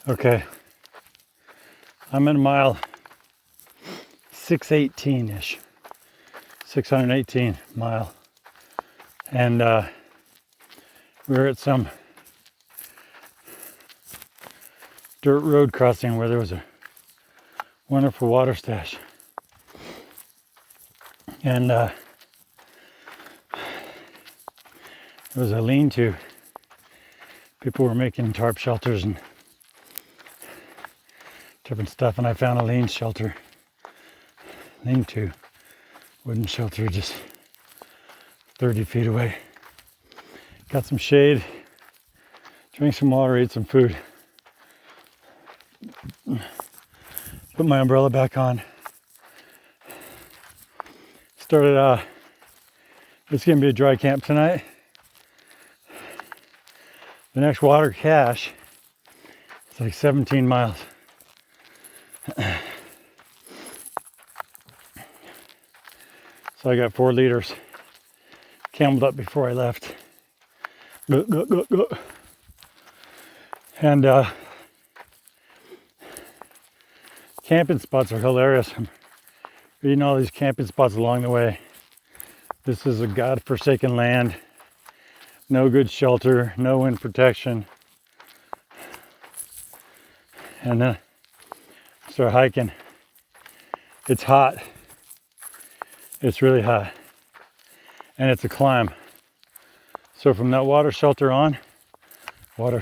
Okay, I'm at mile 618-ish, 618 mile, and we're at some dirt road crossing where there was a wonderful water stash, and there was a lean-to. People were making tarp shelters and different stuff, and I found a lean-to wooden shelter just 30 feet away. Got some shade, drank some water, ate some food, put my umbrella back on. Started, it's gonna be a dry camp tonight. The next water cache is like 17 miles. So I got 4 liters cameled up before I left. And camping spots are hilarious. I'm reading all these camping spots along the way. This is a God-forsaken land. No good shelter, no wind protection. And then start hiking. It's hot. It's really hot. And it's a climb. So from that water shelter on, water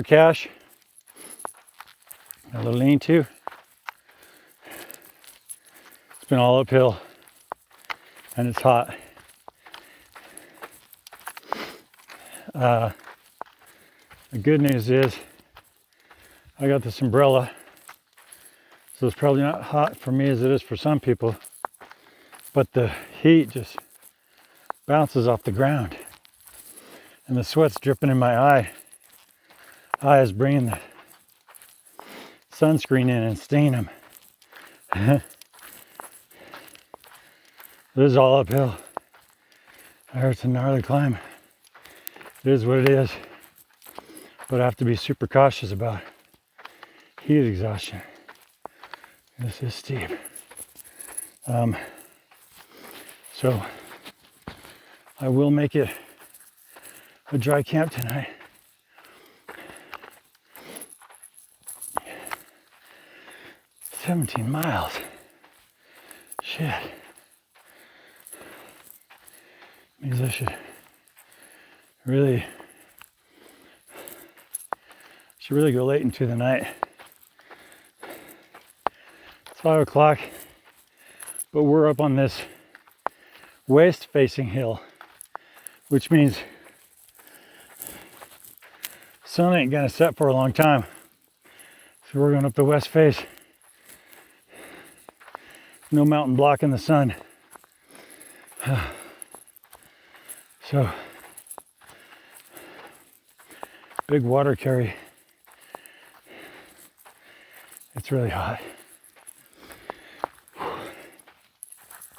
cache, a little lean-to. It's been all uphill and it's hot. The good news is I got this umbrella, so it's probably not hot for me as it is for some people, but the heat just bounces off the ground and the sweat's dripping in my eye. Eye is bringing the sunscreen in and staining them. This is all uphill. I heard it's a gnarly climb. It is what it is, but I have to be super cautious about heat exhaustion. This is steep. So I will make it a dry camp tonight. "17 miles. Shit. Means I should really go late into the night. It's 5 o'clock, but we're up on this west-facing hill, which means sun ain't gonna set for a long time. So we're going up the west face. No mountain blocking the sun. So, big water carry. It's really hot.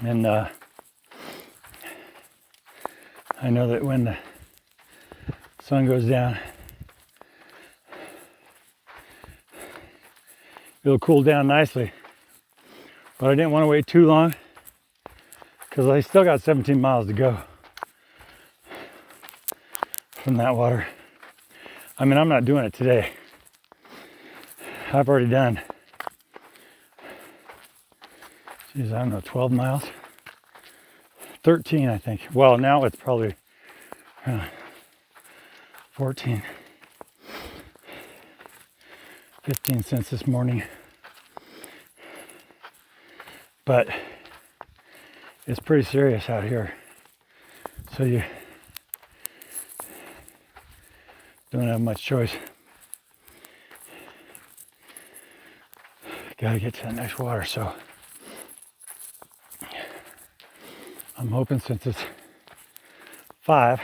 And I know that when the sun goes down, it'll cool down nicely. But I didn't want to wait too long because I still got 17 miles to go from that water. I mean, I'm not doing it today. I've already done, geez, I don't know, 12 miles? 13, I think. Well, now it's probably 14. 15 since this morning. But it's pretty serious out here. So you don't have much choice. Gotta get to the next water, so I'm hoping since it's 5,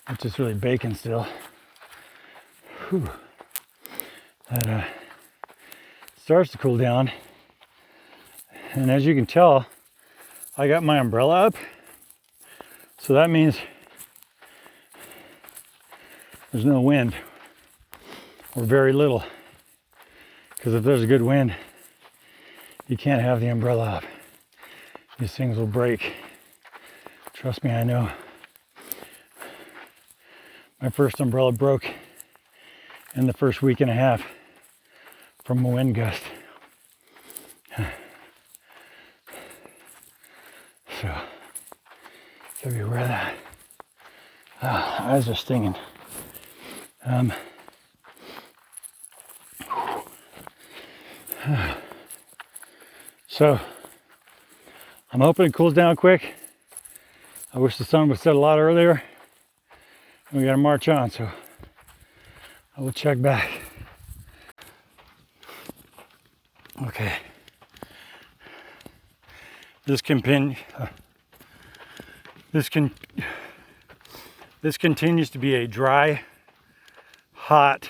which is really baking still, that starts to cool down. And as you can tell, I got my umbrella up, so that means there's no wind. or very little. Because if there's a good wind, you can't have the umbrella up. These things will break. Trust me, I know. My first umbrella broke in the first week and a half from a wind gust. So you wear that. Eyes are stinging. So I'm hoping it cools down quick. I wish the sun would set a lot earlier. We gotta march on, so I will check back. Okay. This continues to be a dry, hot,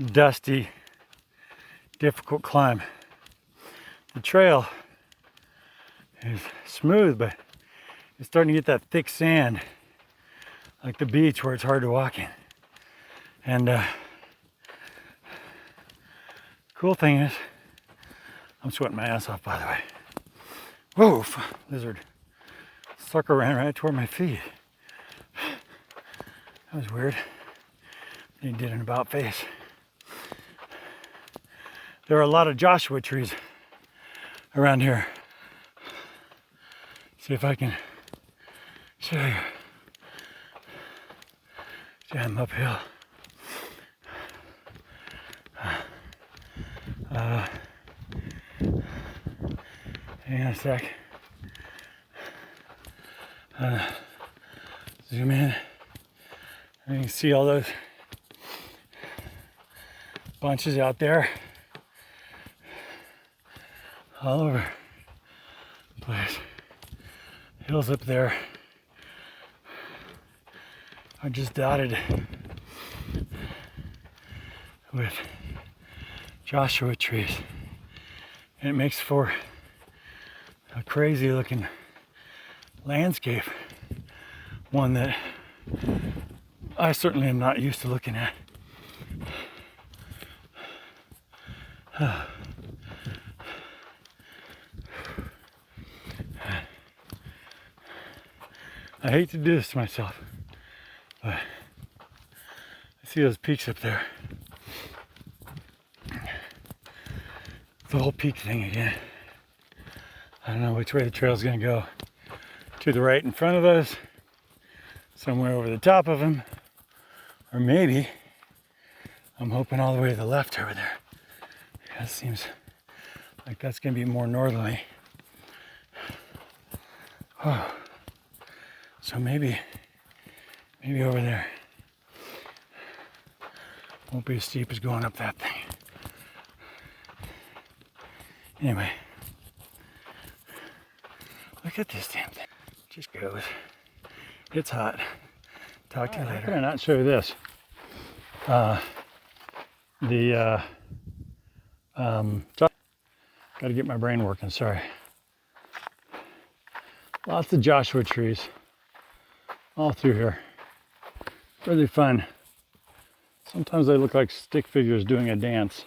dusty, difficult climb. The trail is smooth, but it's starting to get that thick sand, like the beach where it's hard to walk in. And cool thing is, I'm sweating my ass off, by the way. Whoa, lizard. Sucker ran right toward my feet. That was weird. He did an about face. There are a lot of Joshua trees around here. See if I can show you. See, I'm uphill. Hang on a sec. Zoom in. And you can see all those bunches out there. All over the place. Hills up there are just dotted with Joshua trees. And it makes for a crazy looking landscape. One that I certainly am not used to looking at. I hate to do this to myself, but I see those peaks up there. The whole peak thing again. I don't know which way the trail's gonna go. To the right in front of us, somewhere over the top of them, or maybe I'm hoping all the way to the left over there. That seems like that's gonna be more northerly. Oh. So maybe over there. Won't be as steep as going up that thing. Anyway, look at this damn thing. Just goes. It's hot. Talk to you later. How can I not show you this? Gotta get my brain working, sorry. Lots of Joshua trees all through here. Really fun. Sometimes they look like stick figures doing a dance.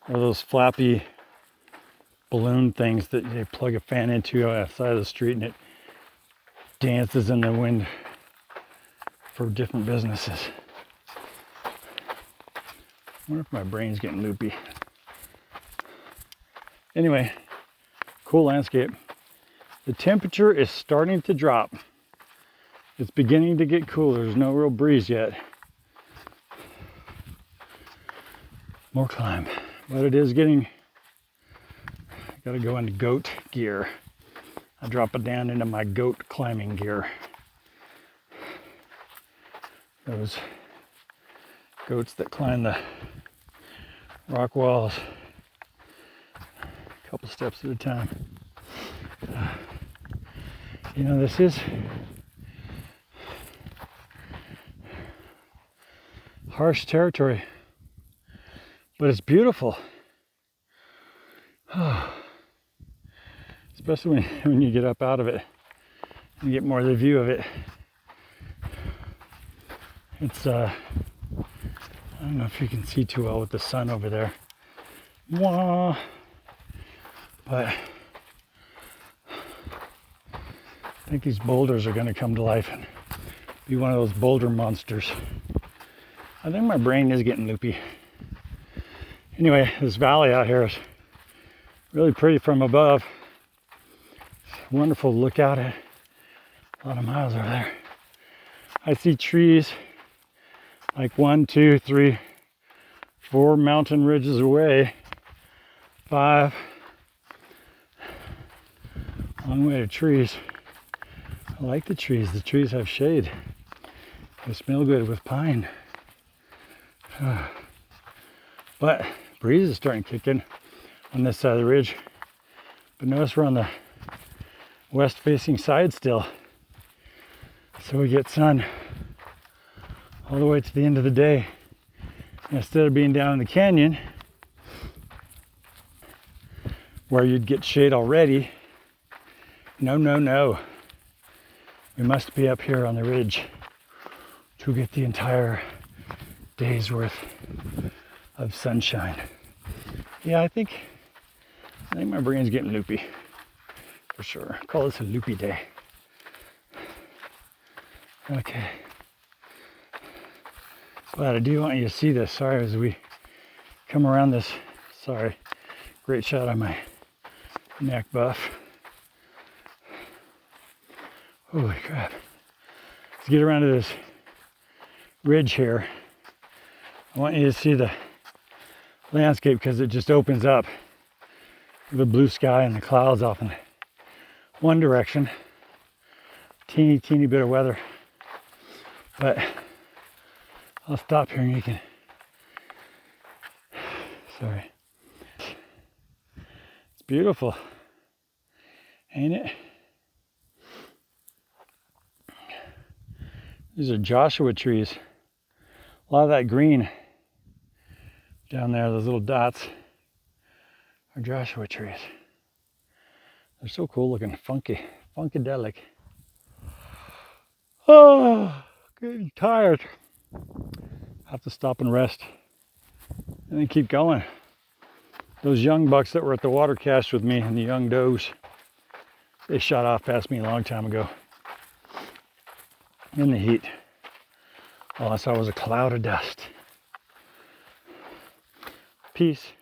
Or those flappy balloon things that they plug a fan into on the side of the street and it dances in the wind for different businesses. I wonder if my brain's getting loopy. Anyway, cool landscape. The temperature is starting to drop. It's beginning to get cooler. There's no real breeze yet. More climb. But it is getting, gotta go into goat gear. I drop it down into my goat climbing gear. Those goats that climb the rock walls a couple steps at a time. You know, this is harsh territory, but it's beautiful. Especially when you get up out of it and get more of the view of it. It's don't know if you can see too well with the sun over there. Wah. But I think these boulders are going to come to life and be one of those boulder monsters. I think my brain is getting loopy. Anyway, this valley out here is really pretty from above. It's wonderful to look out at. A lot of miles over there. I see trees like 1, 2, 3, 4 mountain ridges away. 5. Long way to trees. I like the trees. The trees have shade. They smell good with pine. But breeze is starting to kick in on this side of the ridge. But notice we're on the west facing side still. So we get sun all the way to the end of the day. And instead of being down in the canyon where you'd get shade already, no. We must be up here on the ridge to get the entire day's worth of sunshine. Yeah, I think my brain's getting loopy for sure. Call this a loopy day. Okay. But I do want you to see this. Sorry, as we come around this. Sorry. Great shot on my neck buff. Holy crap. Let's get around to this ridge here. I want you to see the landscape because it just opens up. The blue sky and the clouds off in one direction. Teeny bit of weather. But I'll stop here and you can... Sorry. It's beautiful. Ain't it? These are Joshua trees. A lot of that green down there, those little dots, are Joshua trees. They're so cool looking, funkadelic. Oh, getting tired. Have to stop and rest and then keep going. Those young bucks that were at the water cache with me and the young does, they shot off past me a long time ago in the heat. All I saw was a cloud of dust. Peace.